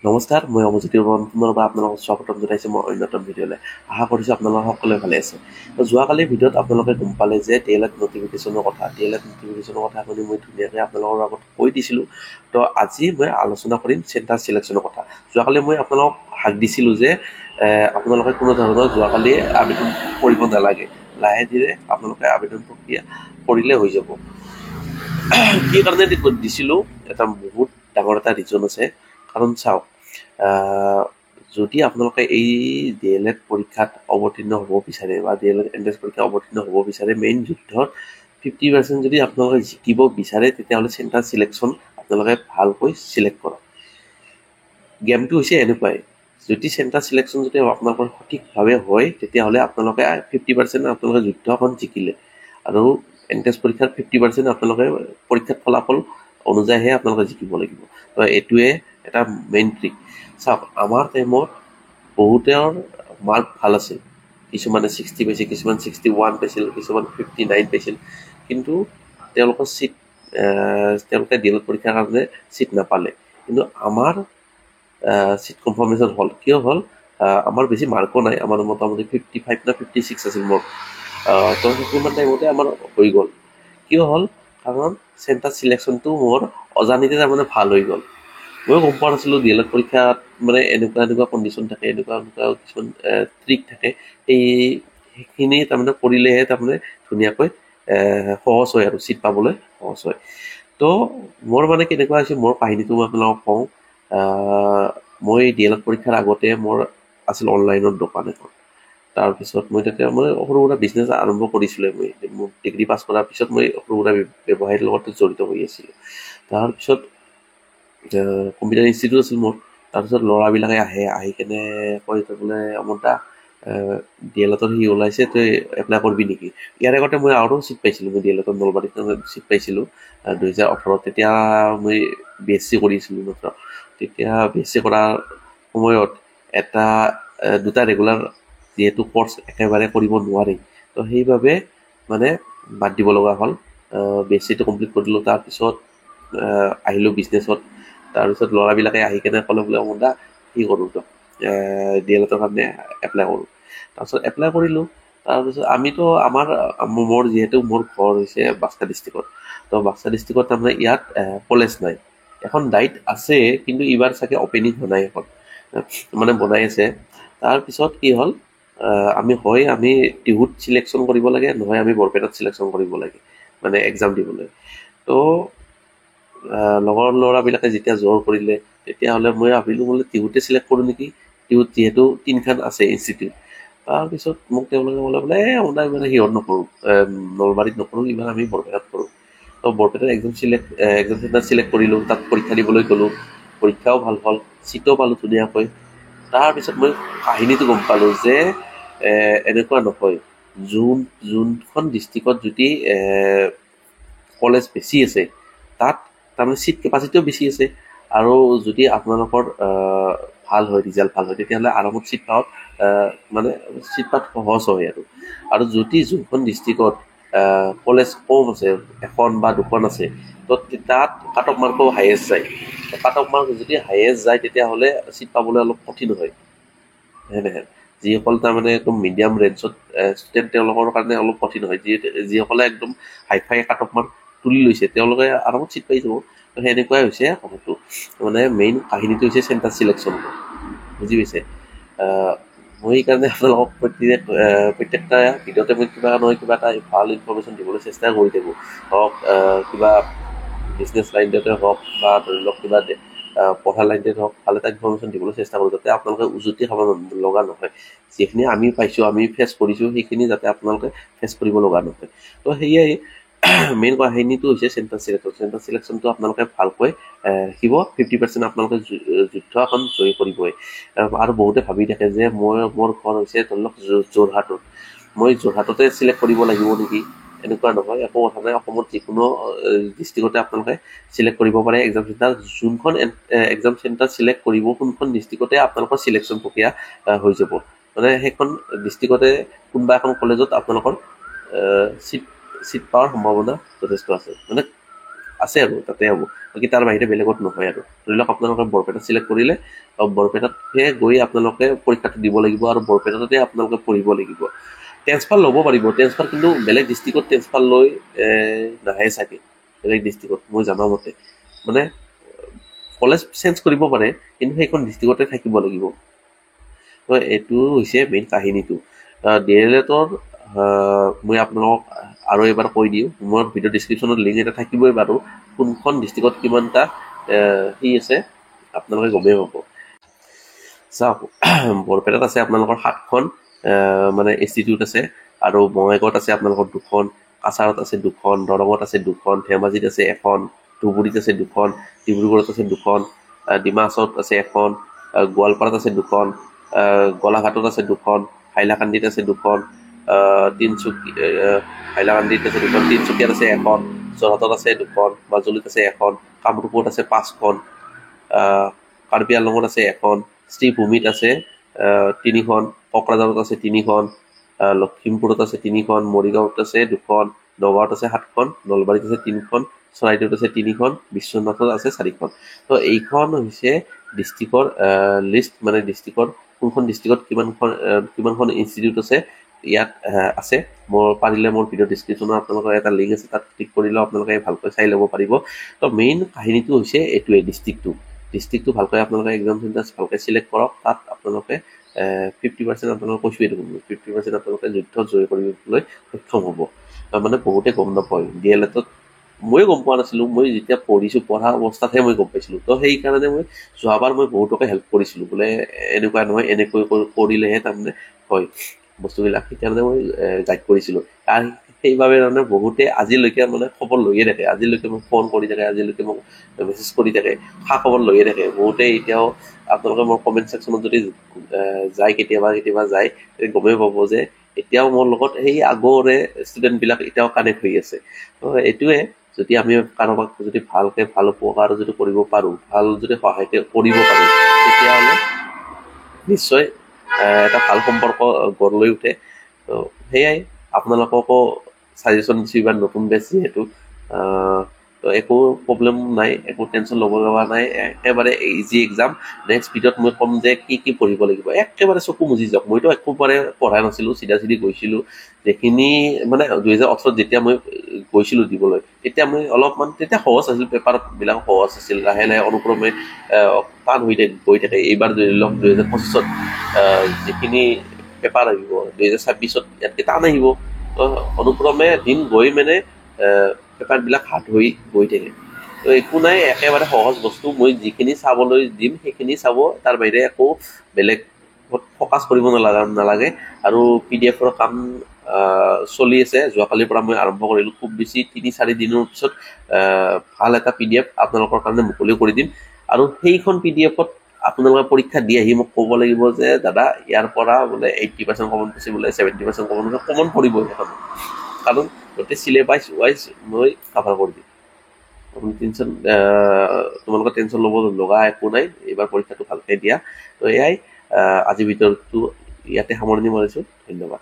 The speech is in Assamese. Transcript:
নমস্কাৰ, মই অমৰজ্যোতি বৰুৱা পুনৰবাৰ আপোনালোকক স্বাগতম জনাইছোঁ মই অন্যতম ভিডিঅ'লৈ। আশা কৰিছোঁ আপোনালোক সকলোৱে ভালে আছে। তো যোৱাকালিৰ ভিডিঅ'ত আপোনালোকে গম পালে যে DLED নটিফিকেশ্যনৰ কথা শুনি মই ধুনীয়াকৈ আপোনালোকৰ আগত কৈ দিছিলোঁ। তো আজি মই আলোচনা কৰিম চেণ্টাৰ চিলেকশ্যনৰ কথা। যোৱাকালি মই আপোনালোকক হাক দিছিলোঁ যে আপোনালোকে কোনো ধৰণৰ যোৱাকালি আবেদন কৰিব নালাগে, লাহে ধীৰে আপোনালোকে আবেদন প্ৰক্ৰিয়া কৰিলে হৈ যাব। কি কাৰণে দিছিলোঁ, এটা বহুত ডাঙৰ এটা ৰিজন আছে। কাৰণ চাওক, যদি আপোনালোকে এই DLED পৰীক্ষাত অৱতীৰ্ণ হ'ব বিচাৰে বা DLED এন্ট্ৰেন্স পৰীক্ষাত অৱতীৰ্ণ হ'ব বিচাৰে, মেইন যুদ্ধত 50% যদি আপোনালোকে জিকিব বিচাৰে, তেতিয়াহ'লে চেণ্টাৰ চিলেকশ্যন আপোনালোকে ভালকৈ চিলেক্ট কৰক। গেমটো হৈছে এনেকুৱাই, যদি চেণ্টাৰ চিলেকশ্যন যদি আপোনালোকৰ সঠিকভাৱে হয়, তেতিয়াহ'লে আপোনালোকে 50% আপোনালোকে যুদ্ধখন জিকিলে, আৰু এন্ট্ৰেন্স পৰীক্ষাৰ 50% আপোনালোকে পৰীক্ষাত ফলাফল অনুযায়ীহে আপোনালোকে জিকিব লাগিব। তো এইটোৱে এটা মেইন ট্ৰিক। চাওক, আমাৰ টাইমত বহুতৰ মাৰ্ক ভাল আছিল, কিছুমানে 60 পাইছিল, কিছুমান 61 পাইছিল, কিছুমান 59 পাইছিল, কিন্তু তেওঁলোকৰ চিট তেওঁলোকে DLED পৰীক্ষাৰ কাৰণে চিট নাপালে। কিন্তু আমাৰ চিট কনফাৰ্মেশ্যন হ'ল। কিয় হ'ল? আমাৰ বেছি মাৰ্কো নাই, আমাৰ মোটামুটি 55 না 56 আছিল মোৰ। তো সিমান টাইমতে আমাৰ হৈ গ'ল। কিয় হ'ল? কাৰণ চেণ্টাৰ চিলেকশ্যনটো মোৰ অজানিতে তাৰমানে ভাল হৈ গ'ল। ময়ো গম পোৱা নাছিলোঁ DLED পৰীক্ষাত মানে এনেকুৱা কণ্ডিশ্যন থাকে, এনেকুৱা কিছুমান ট্ৰিক থাকে। সেইখিনি তাৰমানে কৰিলেহে তাৰমানে ধুনীয়াকৈ সহজ হয় আৰু চিট পাবলৈ সহজ হয়। তো মোৰ মানে কেনেকুৱা হৈছে, মোৰ কাহিনীটো মই আপোনালোকক কওঁ। মই DLED পৰীক্ষাৰ আগতে মোৰ আছিল অনলাইনৰ দোকান এখন। তাৰপিছত মই তেতিয়া সৰু সুৰা বিজনেছ আৰম্ভ কৰিছিলোঁ। মোৰ ডিগ্ৰী পাছ কৰাৰ পিছত মই সৰু সুৰা ব্যৱসায়ৰ লগত জড়িত হৈ আছিলোঁ। তাৰপিছত কম্পিউটাৰ ইনষ্টিটিউট আছিল মোৰ। তাৰপিছত ল'ৰাবিলাকে আহি কেনে কয়, বোলে অমৰদা, DLEDৰ সি ওলাইছে, তই এপ্লাই কৰিবি নেকি? ইয়াৰ আগতে মই আৰু চিট পাইছিলোঁ, মই DLEDৰ নলবাৰীত চিট পাইছিলোঁ 2018। তেতিয়া মই BSc কৰিছিলোঁ মাত্ৰ। তেতিয়া BSc কৰাৰ সময়ত দুটা ৰেগুলাৰ যিহেতু কৰ্চ একেবাৰে কৰিব নোৱাৰি, তো সেইবাবে মানে বাদ দিব লগা হ'ল। BScটো কমপ্লিট কৰিলোঁ। তাৰপিছত আহিলোঁ বিজনেছত। তাৰপিছত ল'ৰাবিলাকে আহি কেনে ক'লে, বোলে অমৰদা, কি কৰোঁ তো DLEDৰ কাৰণে এপ্লাই কৰোঁ। তাৰপিছত এপ্লাই কৰিলোঁ। তাৰপিছত মোৰ যিহেতু মোৰ ঘৰ হৈছে বাক্সা ডিষ্ট্ৰিক্টত। তো বাক্সা ডিষ্ট্ৰিক্টত তাৰমানে ইয়াত কলেজ নাই। এখন ডাইট আছে, কিন্তু এইবাৰ চাগে অপেনিং হোৱা নাই, এখন মানে বনাই আছে। তাৰপিছত কি হ'ল, আমি টিহুত চিলেকশ্যন কৰিব লাগে, নহয় আমি বৰপেটাত চিলেকশ্যন কৰিব লাগে, মানে এক্সাম দিবলৈ। তো লগৰ ল'ৰাবিলাকে যেতিয়া জোৰ কৰিলে, তেতিয়াহ'লে মই ভাবিলোঁ বোলে টিহুতে চিলেক্ট কৰোঁ নেকি। টিহুত যিহেতু 3খন আছে ইনষ্টিটিউট। তাৰপিছত মোক তেওঁলোকে বোলে সদায় মানে সিহঁত নকৰোঁ, নলবাৰীত নকৰোঁ, ইমান আমি বৰপেটাত কৰোঁ। তো বৰপেটাত এক্সাম চেণ্টাৰ চিলেক্ট কৰিলোঁ। তাত পৰীক্ষা দিবলৈ গ'লোঁ। পৰীক্ষাও ভাল হ'ল, চিটো পালোঁ ধুনীয়াকৈ। তাৰপিছত মই কাহিনীটো গম পালোঁ যে এনেকুৱা নহয়, যোনখন ডিষ্ট্ৰিক্টত যদি কলেজ বেছি আছে, তাত তাৰমানে চিট কেপাচিটিও বেছি আছে। আৰু যদি আপোনালোকৰ ভাল হয়, ৰিজাল্ট ভাল হয়, তেতিয়াহ'লে আৰামত চিট পাওয়াত মানে চিট পাত সহজ হয়। আৰু যদি যোনখন ডিষ্ট্ৰিক্টত কলেজ কম আছে, এখন বা দুখন আছে, তো তাত কাট অফ মাৰ্কো হায়েষ্ট যায়। কাট অফ মাৰ্ক যদি হায়েষ্ট যায়, তেতিয়াহ'লে চিট পাবলৈ অলপ কঠিন হয়। সেনেহেন যিসকল তাৰমানে একদম মিডিয়াম ৰেঞ্জত ষ্টুডেণ্ট, তেওঁলোকৰ কাৰণে অলপ কঠিন হয়। যিসকলে একদম হাইফাই কাট অফ মাৰ্ক তুলি লৈছে, তেওঁলোকে আৰামত চিট পাই যাব। তো সেনেকুৱাই হৈছে কথাটো। মানে মেইন কাহিনীটো হৈছে চেণ্টাৰ চিলেকশ্যন, বুজি পাইছে? মই সেইকাৰণে আপোনালোকক প্ৰত্যেকটা ভিডিঅ'তে মই কিবা নহয় কিবা এটা ভাল ইনফৰমেশ্যন দিবলৈ চেষ্টা কৰি থাকোঁ। হওক কিবা বিজনেছ লাইনতে হওক, বা ধৰি লওক কিবা পঢ়া লাইনতে হওক, ভাল এটা ইনফৰমেশ্যন দিবলৈ চেষ্টা কৰোঁ, যাতে আপোনালোকে উজুতি খাব লগা নহয়। যিখিনি আমি পাইছোঁ, আমি ফেচ কৰিছোঁ, সেইখিনি যাতে আপোনালোকে ফেচ কৰিব লগা নহয়। তো সেয়াই মেইন কাহিনীটো হৈছে চেণ্টাৰ চিলেকশ্যন। চেণ্টাৰ চিলেকশ্যনটো আপোনালোকে ভালকৈ শিকিব। 50% আপোনালোকে যুদ্ধ এখন জয়ী কৰিবই। আৰু বহুতে ভাবি থাকে যে মোৰ ঘৰ হৈছে ধৰি লওক যোৰহাটত, মই যোৰহাটতে চিলেক্ট কৰিব লাগিব নেকি? এনেকুৱা নহয়, একো কথা নাই। অসমত যিকোনো ডিষ্ট্ৰিক্টতে আপোনালোকে চিলেক্ট কৰিব পাৰে এক্সাম চেণ্টাৰ। যোনখন এক্সাম চেণ্টাৰ চিলেক্ট কৰিব, কোনখন ডিষ্ট্ৰিক্টতে আপোনালোকৰ চিলেকশ্যন প্ৰক্ৰিয়া হৈ যাব। মানে সেইখন ডিষ্ট্ৰিক্টতে কোনোবা এখন কলেজত আপোনালোকৰ চিট পোৱাৰ সম্ভাৱনা যথেষ্ট আছে। মানে আছে আৰু তাতে হ'ব, বাকী তাৰ বাহিৰে বেলেগত নহয় আৰু। ধৰি লওক আপোনালোকে বৰপেটা চিলেক্ট কৰিলে, বৰপেটাতহে গৈ আপোনালোকে পৰীক্ষাটো দিব লাগিব আৰু বৰপেটাতে আপোনালোকে পঢ়িব লাগিব। ট্ৰেন্সফাৰ ল'ব পাৰিব, ট্ৰেন্সফাৰ কিন্তু বেলেগ ডিষ্ট্ৰিক্টত ট্ৰেন্সফাৰ লৈ নাহে চাগে, বেলেগ ডিষ্ট্ৰিক্টত মই জনা মতে। মানে কলেজ চেঞ্জ কৰিব পাৰে কিন্তু সেইখন ডিষ্ট্ৰিক্টতে থাকিব লাগিব। তো এইটো হৈছে মেইন কাহিনীটো। DLEDৰ মই আপোনালোকক আৰু এবাৰ কৈ দিওঁ, মোৰ ভিডিঅ' ডিছক্ৰিপশ্যনত লিংক এটা থাকিবই বাৰু, কোনখন ডিষ্ট্ৰিক্টত কিমানটা আছে আপোনালোকে গমেই পাব। চাওক, বৰপেটাত আছে আপোনালোকৰ 7খন মানে ইনষ্টিটিউট আছে, আৰু বঙাইগাঁৱত আছে আপোনালোকৰ 2খন, কাছাৰত আছে 2খন, দৰঙত আছে 2খন, ধেমাজিত আছে 1খন, ধুবুৰীত আছে 2খন, ডিব্ৰুগড়ত আছে 2খন, ডিমা হাছাওত আছে 1খন, গোৱালপাৰাত আছে 2খন, গোলাঘাটত আছে 2খন, হাইলাকান্দিত আছে 2খন, হাইলাকান্দিত আছে 2খন, তিনিচুকীয়াত আছে 1খন, যোৰহাটত আছে 2খন, মাজুলীত আছে 1খন, কামৰূপত আছে 5খন, কাৰ্বি আংলঙত আছে 1খন, শ্ৰীভূমিত আছে 3খন, কোকৰাঝাৰত আছে 3খন, লখিমপুৰত আছে 3খন, মৰিগাঁৱত আছে 2খন, নগাঁৱত আছে 7খন, নলবাৰীত আছে 3খন, চৰাইদেউত আছে 3খন, বিশ্বনাথত আছে 4খন। তো এইখন হৈছে ডিষ্ট্ৰিক্টৰ লিষ্ট, মানে ডিষ্ট্ৰিক্টৰ কোনখন ডিষ্ট্ৰিক্টত কিমানখন ইনষ্টিটিউট আছে ইয়াত আছে। মোৰ পাৰিলে মোৰ ভিডিঅ' ডিছক্ৰিপশ্যনত আপোনালোকৰ এটা লিংক আছে, তাত ক্লিক কৰিলেও আপোনালোকে ভালকৈ চাই ল'ব পাৰিব। তো মেইন কাহিনীটো হৈছে এইটোৱে, ডিষ্ট্ৰিক্টটো ভালকৈ আপোনালোকে এক্সাম চেণ্টাৰ ভালকৈ চিলেক্ট কৰক। তাত আপোনালোকে 50% আপোনালোকে কৈছোঁৱে দেখোন, 50% আপোনালোকে যুদ্ধত জয় কৰিবলৈ সক্ষম হ'ব। মানে বহুতে গম নাপায় DLEDত, ময়ো গম পোৱা নাছিলোঁ, মই যেতিয়া পঢ়া অৱস্থাতহে মই গম পাইছিলোঁ। তো সেইকাৰণে মই যোৱাবাৰ মই বহুতকে হেল্প কৰিছিলোঁ, বোলে এনেকুৱা নহয় এনেকৈ কৰিলেহে তাৰমানে হয় বস্তুবিলাক, সেইকাৰণে মই গাইড কৰিছিলোঁ। আৰু সেইবাবে তাৰমানে বহুতে আজিলৈকে মানে খবৰ লৈয়ে থাকে, আজিলৈকে মোক ফোন কৰি থাকে, আজিলৈকে মোক মেছেজ কৰি থাকে, খা খবৰ লৈয়ে থাকে বহুতে। এতিয়াও আপোনালোকে মোৰ কমেণ্ট ছেকশ্যনত যদি যায় কেতিয়াবা যায়, গমেই পাব যে এতিয়াও মোৰ লগত সেই আগৰে ষ্টুডেণ্টবিলাক এতিয়াও কানেক্ট হৈ আছে। তো এইটোৱে, যদি আমি কাৰোবাক যদি ভালকৈ ভাল উপকাৰ যদি কৰিব পাৰোঁ, ভাল যদি সহায় কৰিব পাৰোঁ, তেতিয়াহ'লে নিশ্চয় এটা ভাল সম্পৰ্ক গঢ় লৈ উঠে। তো সেয়াই আপোনালোককো ছাজেশ্যন দিছোঁ, ইমান নতুন বেচ যিহেতু। তো একো প্ৰব্লেম নাই, একো টেনশ্যন ল'ব লগা নাই, একেবাৰে ইজি এক্সাম। নেক্সট ভিডিঅ'ত মই ক'ম যে কি পঢ়িব লাগিব, একেবাৰে চকু মুজি যাওক। মইতো একেবাৰে পঢ়া নাছিলোঁ, চিধা গৈছিলোঁ। যিখিনি মানে 2018 যেতিয়া মই গৈছিলোঁ দিবলৈ, তেতিয়া মই অলপমান, তেতিয়া সহজ আছিল, পেপাৰবিলাক সহজ আছিল, লাহে লাহে অনুক্ৰমে টান হৈ গৈ থাকে। এইবাৰ ধৰি লওক 2025ত যিখিনি পেপাৰ আহিব, 2026ত ইয়াতকৈ টান আহিব। তো অনুক্ৰমে দিন গৈ মানে পেপাৰবিলাক হাত হৈ গৈ থাকে। তো একো নাই, একেবাৰে সহজ বস্তু। মই যিখিনি চাবলৈ দিম সেইখিনি চাব, তাৰ বাহিৰে একো বেলেগ ফ'কাছ কৰিব নালাগে। আৰু PDF-ৰ কাম চলি আছে, যোৱাকালিৰ পৰা মই আৰম্ভ কৰিলোঁ। খুব বেছি 3-4 দিনৰ পিছত ভাল এটা PDF আপোনালোকৰ কাৰণে মুকলি কৰি দিম। আৰু সেইখন PDF-ত আপোনালোকে পৰীক্ষা দি আহি মোক ক'ব লাগিব যে দাদা ইয়াৰ পৰা বোলে 80% কমন পাইছে, বোলে 70% কমন পৰিব এখন, কাৰণ গোটেই চিলেবাছ ৱাইজ মই কাভাৰ কৰি দিম। তোমালোকৰ টেনশ্যন ল'ব লগা একো নাই, এইবাৰ পৰীক্ষাটো ভালকৈ দিয়া। তো এয়াই, আজিৰ ভিডিঅ'টো ইয়াতে সামৰণি মাৰিছোঁ। ধন্যবাদ।